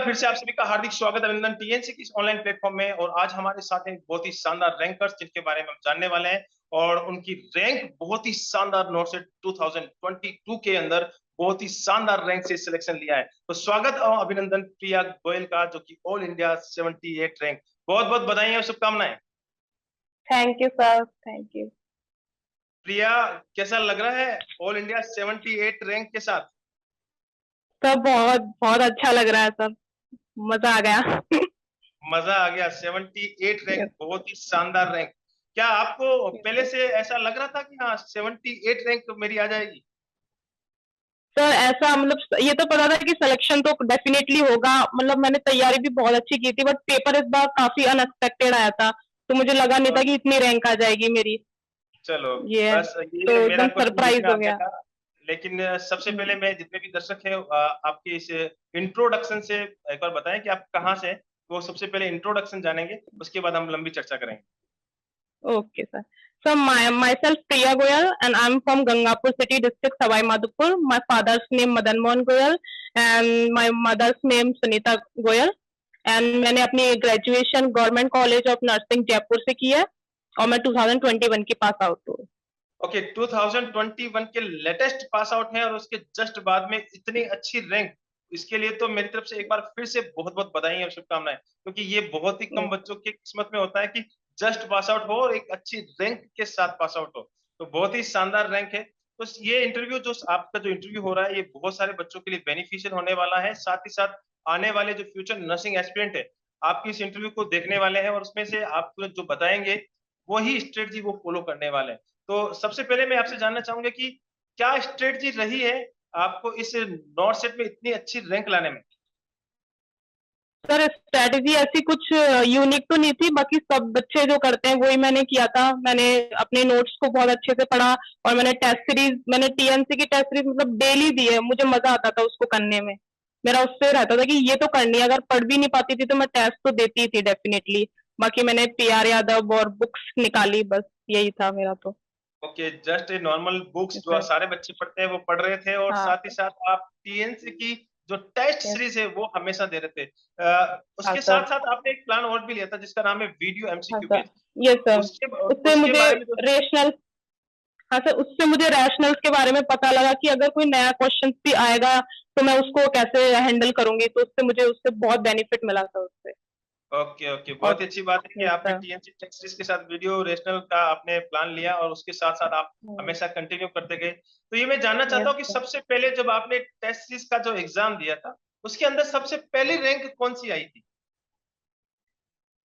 फिर से आप सभी का हार्दिक स्वागत अभिनंदन टीएनसी की इस ऑनलाइन प्लेटफॉर्म में। और आज हमारे साथ हैं बहुत ही शानदार रैंकर्स जिनके बारे में हम जानने वाले हैं और उनकी रैंक बहुत ही शानदार नोट से 2022 के अंदर बहुत ही शानदार रैंक से सिलेक्शन लिया है। तो स्वागत और अभिनंदन प्रिया गोयल का, जो कि ऑल इंडिया 78 रैंक। बहुत बहुत बधाई और शुभकामनाएं। Thank you sir, thank you. Priya, कैसा लग रहा है ऑल इंडिया 78 रैंक के साथ? सर बहुत बहुत अच्छा लग रहा है सर, मजा आ गया। मजा आ गया। 78 रैंक यस बहुत ही शानदार रैंक। क्या आपको पहले सर। से ऐसा लग रहा था कि हाँ 78 रैंक तो मेरी आ जाएगी? सर ऐसा मतलब ये तो पता था कि सिलेक्शन तो डेफिनेटली होगा, मतलब मैंने तैयारी भी बहुत अच्छी की थी, बट पेपर इस बार काफी अनएक्सपेक्टेड आया था, तो मुझे लगा नहीं था और कि इतनी रैंक आ जाएगी मेरी। चलो, ये है, बस तो ये मेरा एकदम क्वेश्चन बीच में सरप्राइज आ हो गया गया। था। लेकिन सबसे पहले हम्म, मैं जितने भी दर्शक हैं आपके इस इंट्रोडक्शन से एक बार बताएं कि आप कहाँ से हैं। वो सबसे पहले इंट्रोडक्शन जानेंगे, उसके बाद हम लंबी चर्चा करेंगे। okay sir. So myself Priya Goyal and I'm from Gangapur city district Savai Madhopur. My father's name Madan Mohan Goyal and my mother's name Sunita Goyal. And मैंने अपनी graduation government college of nursing Jaipur से की है और मैं 2021 की pass out हूँ। Okay, 2021 के लेटेस्ट पास आउट हैं और उसके जस्ट बाद में इतनी अच्छी रैंक। इसके लिए तो मेरी तरफ से एक बार फिर से बहुत बहुत बधाई और शुभकामनाएं, क्योंकि ये बहुत ही कम बच्चों की किस्मत में होता है कि जस्ट पास आउट हो और एक अच्छी रैंक के साथ पास आउट हो। तो बहुत ही शानदार रैंक है। तो ये इंटरव्यू, जो आपका जो इंटरव्यू हो रहा है, ये बहुत सारे बच्चों के लिए बेनिफिशियल होने वाला है। साथ ही साथ आने वाले जो फ्यूचर नर्सिंग एस्पिरेंट है, आपकी इस इंटरव्यू को देखने वाले हैं और उसमें से आप जो बताएंगे वही स्ट्रेटजी वो फॉलो करने वाले हैं। तो सबसे पहले मैं आपसे जानना चाहूंगा कि क्या स्ट्रेटजी रही है आपको इस नॉर्थ सेट में इतनी अच्छी रैंक लाने में? सर स्ट्रेटेजी ऐसी कुछ यूनिक तो नहीं थी, बाकी सब बच्चे जो करते हैं वही मैंने किया था। मैंने अपने नोट्स को बहुत अच्छे से पढ़ा और मैंने टीएनसी की टेस्ट सीरीज मतलब डेली दी है। मुझे मजा आता था उसको करने में। मेरा उससे रहता था कि ये तो करनी है, अगर पढ़ भी नहीं पाती थी तो मैं टेस्ट तो देती ही थी डेफिनेटली। बाकी मैंने पीआर यादव और बुक्स निकाली, बस यही था मेरा तो। ओके, जस्ट नॉर्मल बुक्स जो सर सारे बच्चे पढ़ते हैं वो पढ़ रहे थे, और हाँ साथ ही साथ आप टीएनसी की जो टेस्ट यस सीरीज है वो हमेशा दे रहे थे। हाँ उसके सर साथ साथ आपने एक प्लान और भी लिया था जिसका नाम है वीडियो हाँ MCQ sir quiz. Yes sir. उसके उससे उसके मुझे बारे में जो रेशनल हाँ सर, उससे मुझे रैशनल्स के बारे में पता लगा कि अगर कोई नया क्वेश्चन भी आएगा तो मैं उसको कैसे हैंडल करूंगी, तो उससे बहुत बेनिफिट मिला था उससे। ओके ओके, बहुत और ही अच्छी बात है कि यस आपने सर। टीएनसी टेस्ट सीरीज के साथ वीडियो रेशनल का आपने प्लान लिया और उसके साथ साथ आप हमेशा कंटिन्यू करते गए। तो ये मैं जानना चाहता यस हूँ कि सर। सबसे पहले जब आपने टेस्ट सीरीज का जो एग्जाम दिया था, उसके अंदर सबसे पहली रैंक कौन सी आई थी?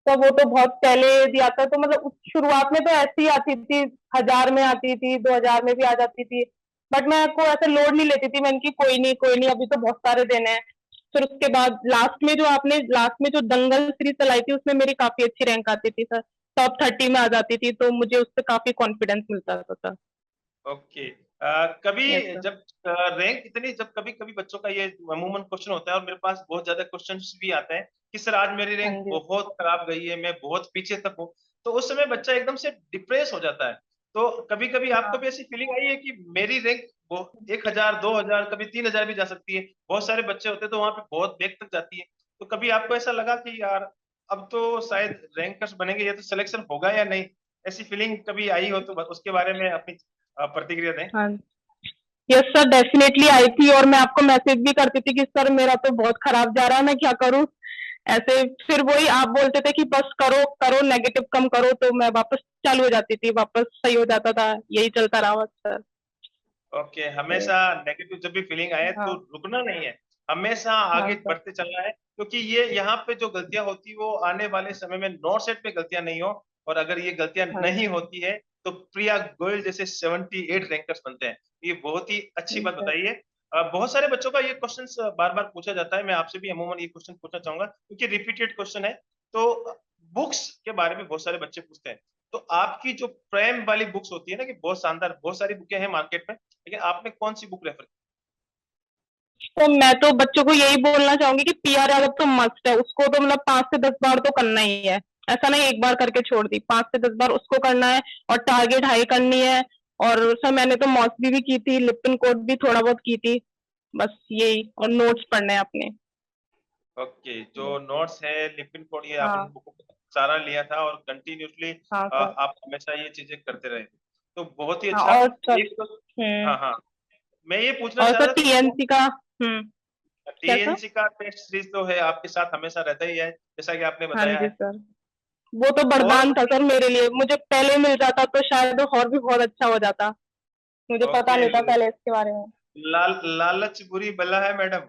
तो वो तो बहुत पहले दिया था, तो मतलब शुरुआत में तो ऐसी ही आती थी, 1000 में आती थी, 2000 में भी आ जाती थी। बट मैं को ऐसे लोड नहीं लेती थी, मैंने की कोई नहीं, अभी तो बहुत सारे देने हैं। फिर उसके बाद लास्ट में जो दंगल सीरीज चलाई थी उसमें मेरी काफी अच्छी रैंक आती थी सर, टॉप 30 में आ जाती थी, तो मुझे उससे काफी कॉन्फिडेंस मिलता था सर। ओके। कभी यस सर। जब रैंक इतनी, जब कभी कभी बच्चों का ये अमूमन क्वेश्चन होता है और मेरे पास बहुत ज्यादा क्वेश्चंस भी आते हैं कि सर आज मेरी हाँ रैंक जी। बहुत खराब गई है, मैं बहुत पीछे तक हूँ। तो उस समय बच्चा एकदम से डिप्रेस हो जाता है। तो कभी कभी आपको भी हाँ ऐसी फीलिंग आई है कि मेरी रैंक वो 1000, 2000, कभी 3000 भी जा सकती है? बहुत सारे बच्चे होते हैं तो वहां पे बहुत बैक तक जाती है। तो कभी आपको ऐसा लगा कि यार अब तो शायद रैंकर्स बनेंगे, या तो सिलेक्शन होगा या नहीं? ऐसी फीलिंग कभी आई हो तो उसके बारे में अपनी प्रतिक्रिया दें। हाँ यस सर, डेफिनेटली आई थी और मैं आपको मैसेज भी करती थी कि सर मेरा तो बहुत खराब जा रहा है, मैं क्या करूं। ऐसे फिर वही आप बोलते थे कि बस करो करो, नेगेटिव कम करो, तो मैं वापस चालू हो जाती थी, वापस सही हो जाता था, यही चलता रहा बस सर। ओके, हमेशा नेगेटिव जब भी फीलिंग आए तो हाँ रुकना नहीं है, हमेशा हाँ आगे सर। बढ़ते चलना है, क्योंकि ये यहाँ पे जो गलतियां होती वो आने वाले समय में नॉर्थ सेट पे गलतियां नहीं हो। और अगर ये गलतियां हाँ नहीं होती है तो प्रिया गोयल जैसे 78 रैंकर्स बनते हैं। ये बहुत ही अच्छी जी बात सर। बताइए। बहुत सारे बच्चों का ये क्वेश्चन बार बार पूछा जाता है, मैं आपसे भी अमूमन ये क्वेश्चन पूछना चाहूंगा क्योंकि रिपीटेड क्वेश्चन है। तो बुक्स के बारे में बहुत सारे बच्चे पूछते हैं। तो आपकी जो प्रेम वाली बुक्स होती है ना, कि बहुत शानदार, बहुत सारी बुकें हैं मार्केट में, लेकिन आपने कौन सी बुक रेफर की? तो मैं तो बच्चों को यही बोलना चाहूंगी कि पीआर यादव तो मस्ट है, उसको तो मतलब 5 से 10 बार तो करना ही है। ऐसा नहीं एक बार करके छोड़ दी, 5 से 10 बार उसको करना है और टारगेट हाई करनी है। और सर मैंने तो मौसबी भी की थी, लिप्टन कोड भी थोड़ा बहुत की थी, बस यही, और नोट्स पढ़ने हैं अपने। ओके, जो नोट्स है, लिपिड कोड, ये आपने हाँ सारा लिया था और कंटिन्यूअसली हाँ सर। आप हमेशा ये चीजें करते रहे, तो बहुत ही हाँ अच्छा। और सर। एक तो हम्म। हाँ हाँ, मैं ये पूछना और चाह सर रहा था कि टीएनसी का। क्या सर? टीएनसी का टेस्ट सीरीज तो है आपके साथ हमेशा रहता ही है, जैसा कि आपने हाँ बताया जी है। सर। वो तो और वरदान था बताइए। सर मेरे लिए, मुझे पहले मिल जाता तो शायद और भी बहुत अच्छा हो जाता। मुझे पता ओके, नहीं था पहले इसके बारे में। लालच बुरी बला है मैडम।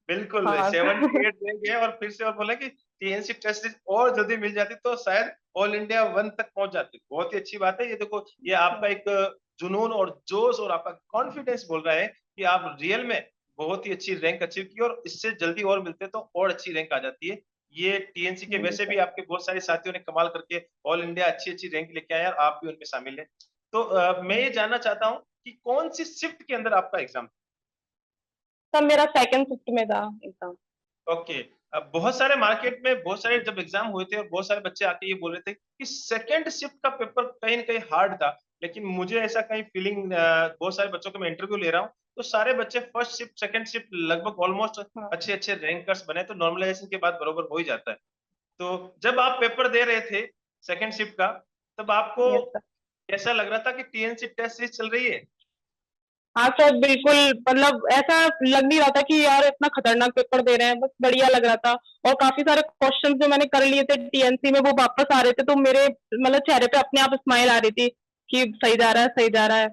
बिल्कुल हाँ सर। 78 रह गए और फिर से और बोला कि टीएनसी टेस्ट सीरीज और जल्दी मिल जाती तो शायद ऑल इंडिया वन तक पहुंच जाते। बहुत ही अच्छी बात है ये, देखो ये आपका एक जुनून और जोश और आपका कॉन्फिडेंस बोल रहा है कि आप रियल में बहुत ही अच्छी रैंक अचीव की, और इससे जल्दी और मिलते तो और अच्छी रैंक आ जाती है। ये टीएनसी के हाँ जी वैसे भी सर। आपके बहुत सारे साथियों ने कमाल करके ऑल इंडिया अच्छी अच्छी रैंक लेके आए और आप भी उनमें शामिल है। तो मैं ये जानना चाहता हूँ कि कौन सी शिफ्ट के अंदर आपका एग्जाम? सर मेरा सेकंड शिफ्ट में था एग्जाम। ओके। अब बहुत सारे मार्केट में बहुत सारे जब एग्जाम हुए थे और बहुत सारे बच्चे आके ये बोल रहे थे कि सेकंड शिफ्ट का पेपर कहीं ना कहीं हार्ड था, लेकिन मुझे ऐसा कहीं फीलिंग, बहुत सारे बच्चों को मैं इंटरव्यू ले रहा हूँ तो सारे बच्चे फर्स्ट शिफ्ट सेकंड शिफ्ट लगभग ऑलमोस्ट हाँ। अच्छे अच्छे रैंकर्स बने, तो नॉर्मलाइजेशन के बाद बरोबर हो ही जाता है। तो जब आप पेपर दे रहे थे सेकंड शिफ्ट का, तब आपको यस सर। कैसा लग रहा था कि टीएनसी टेस्ट सीरीज चल रही है? हाँ सर बिल्कुल। मतलब ऐसा लग नहीं रहा था कि यार इतना खतरनाक पेपर दे रहे हैं, बस बढ़िया लग रहा था। और काफी सारे क्वेश्चंस जो मैंने कर लिए थे टीएनसी में वो वापस आ रहे थे, तो मेरे मतलब चेहरे पे अपने आप स्माइल आ रही थी कि सही जा रहा है सही जा रहा है।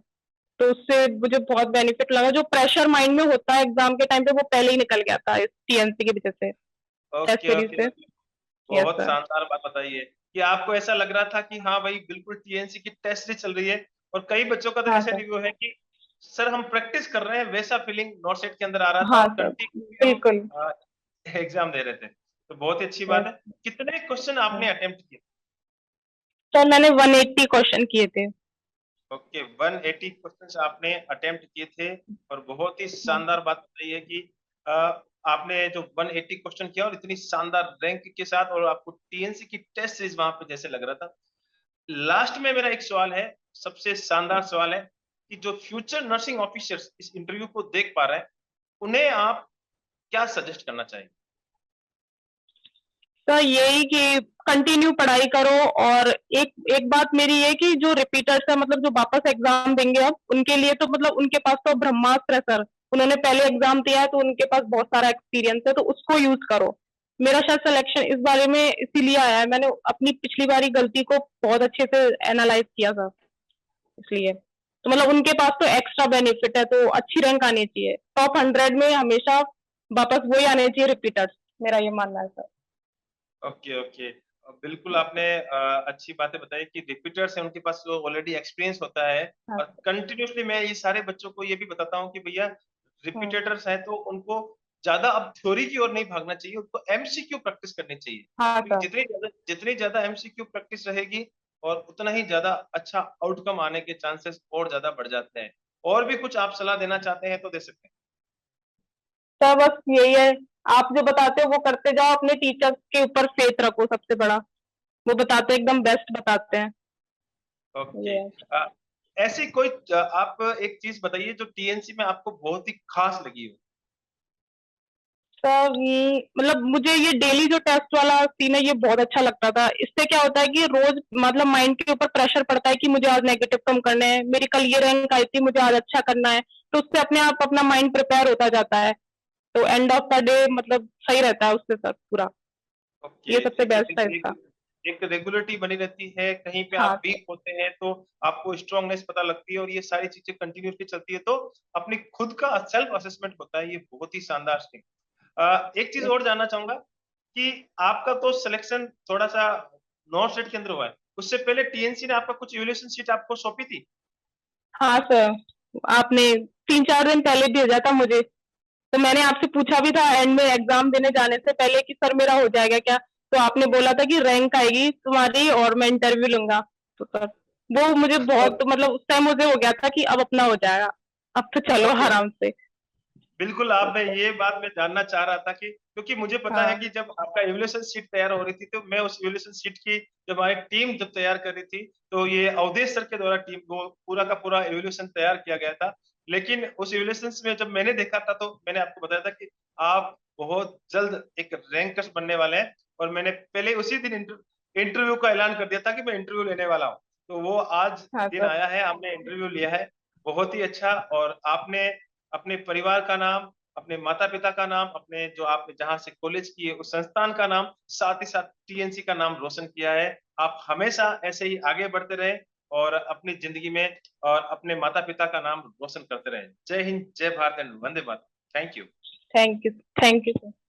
तो उससे मुझे बहुत बेनिफिट लगा, जो प्रेशर माइंड में होता है एग्जाम के टाइम पे वो पहले ही निकल गया था इस टीएनसी की वजह से, टेस्ट ओके सीरीज ओके से। ओके। यस बहुत सर। शानदार बात बताई है कि आपको ऐसा लग रहा था कि हाँ भाई बिल्कुल टीएनसी की टेस्ट ही चल रही है। और कई बच्चों का तो हाँ ऐसे सर। रिव्यू है कि सर हम प्रैक्टिस कर रहे हैं, वैसा फीलिंग नॉट सेट के अंदर आ रहा था हाँ और सर कंटिन्यूसली हम बिल्कुल। एग्जाम दे रहे थे, तो बहुत ही अच्छी बात यस। है। कितने क्वेश्चन आपने अटेम्प्ट किए? सर मैंने 180 क्वेश्चन किए थे। ओके, 180 क्वेश्चंस आपने अटेम्प्ट किए थे। और बहुत ही शानदार बात बताई है कि अ, आपने जो 180 क्वेश्चन किया और इतनी शानदार रैंक के साथ, और आपको टीएनसी की टेस्ट सीरीज वहां पे जैसे लग रहा था। लास्ट में मेरा एक सवाल है, सबसे शानदार सवाल है कि जो फ्यूचर नर्सिंग ऑफिसर्स इस इंटरव्यू को देख पा रहे हैं, उन्हें आप क्या सजेस्ट करना चाहेंगे? तो यही कि कंटिन्यू पढ़ाई करो। और एक एक बात मेरी ये कि जो रिपीटर्स है, मतलब जो वापस एग्जाम देंगे अब उनके लिए तो मतलब उनके पास तो ब्रह्मास्त्र है सर। उन्होंने पहले एग्जाम दिया है तो उनके पास बहुत सारा एक्सपीरियंस है, तो उसको यूज करो। मेरा शायद सिलेक्शन इस बारे में इसीलिए आया है, मैंने अपनी पिछली बारी गलती को बहुत अच्छे से एनालाइज किया था, इसलिए। तो मतलब उनके पास तो एक्स्ट्रा बेनिफिट है, तो अच्छी रैंक आनी चाहिए टॉप 100 में हमेशा। वापस वही आने चाहिए रिपीटर्स, मेरा ये मानना है सर। Okay okay. बिल्कुल आपने अच्छी बातें बताई कि रिपीटर्स हैं, उनके पास जो ऑलरेडी एक्सपीरियंस होता है। हाँ और सर। कंटिन्यूसली मैं ये सारे बच्चों को ये भी बताता हूँ कि भैया हम्म। रिपीटेटर्स हैं तो उनको ज्यादा अब थ्योरी की ओर नहीं भागना चाहिए, उनको एमसीक्यू प्रैक्टिस करनी चाहिए, हाँ क्योंकि सर। जितनी ज्यादा एमसीक्यू प्रैक्टिस रहेगी और उतना ही ज्यादा अच्छा आउटकम आने के चांसेस और ज्यादा बढ़ जाते हैं। और भी कुछ आप सलाह देना चाहते हैं तो दे सकते सर बस यही है, आप जो बताते हो वो करते जाओ, अपने टीचर्स के ऊपर फेथ रखो, सबसे बड़ा वो बताते हैं, एकदम बेस्ट बताते हैं। हैं। ओके। ये है। ऐसी कोई आप एक चीज बताइए जो टीएनसी में आपको बहुत ही खास लगी हो। सर मतलब मुझे ये डेली जो टेस्ट वाला सीन है ये बहुत अच्छा लगता था। इससे क्या होता है कि रोज मतलब माइंड के ऊपर प्रेशर पड़ता है कि मुझे आज नेगेटिव कम करने हैं, मेरी कल ये रैंक आई थी मुझे आज अच्छा करना है। तो उससे अपने आप अपना माइंड प्रिपेयर होता जाता है। तो एंड ऑफ द डे मतलब सही रहता है उससे सर पूरा। ओके। ये सबसे एक बेस्ट है एक इसका। एक रेगुलरिटी बनी रहती है, कहीं पे हाँ आप सर। वीक होते हैं तो आपको स्ट्रांगनेस पता लगती है, और ये सारी चीजें कंटिन्यूसली चलती है तो अपनी खुद का सेल्फ असेसमेंट होता है। ये बहुत ही शानदार थी। एक चीज और जानना चाहूंगा कि आपका तो सिलेक्शन थोड़ा सा नॉर्थ सेट के अंदर हुआ है, उससे पहले टीएनसी ने आपका कुछ इवैल्यूएशन शीट आपको सौंपी थी? हाँ सर। आपने 3-4 दिन पहले भेजा था मुझे, तो मैंने आपसे पूछा भी था एंड में एग्जाम देने जाने से पहले कि सर मेरा हो जाएगा क्या। तो आपने बोला था कि रैंक आएगी तुम्हारी और मैं इंटरव्यू लूंगा। तो सर वो मुझे बहुत मतलब उस टाइम मुझे हो गया था कि अब अपना हो जाएगा, अब तो चलो ओके। आराम से। बिल्कुल, आप मैं ये बात मैं जानना चाह रहा था कि क्योंकि मुझे पता है हाँ कि जब आपका इवैल्यूएशन शीट तैयार हो रही थी तो मैं उस इवैल्यूएशन शीट की जब हमारी टीम जब तैयार कर रही थी तो ये अवधेश सर के द्वारा टीम को पूरा का पूरा इवैल्यूएशन तैयार किया गया था। लेकिन उस इवैल्यूएशन में जब मैंने देखा था तो मैंने आपको बताया था कि आप बहुत जल्द एक रैंकर्स बनने वाले हैं और मैंने पहले उसी दिन इंटरव्यू का ऐलान कर दिया था कि मैं इंटरव्यू लेने वाला हूँ। तो वो आज हाँ दिन सर। आया है, हमने इंटरव्यू लिया है। बहुत ही अच्छा। और आपने अपने परिवार का नाम, अपने माता-पिता का नाम, अपने जो आपने जहाँ से कॉलेज किए उस संस्थान का नाम, साथ ही साथ टीएनसी का नाम रोशन किया है। आप हमेशा ऐसे ही आगे बढ़ते रहें और अपनी ज़िंदगी में और अपने माता-पिता का नाम रोशन करते रहें। जय हिंद, जय Bharat and Vande Mataram. Thank you. Thank you sir.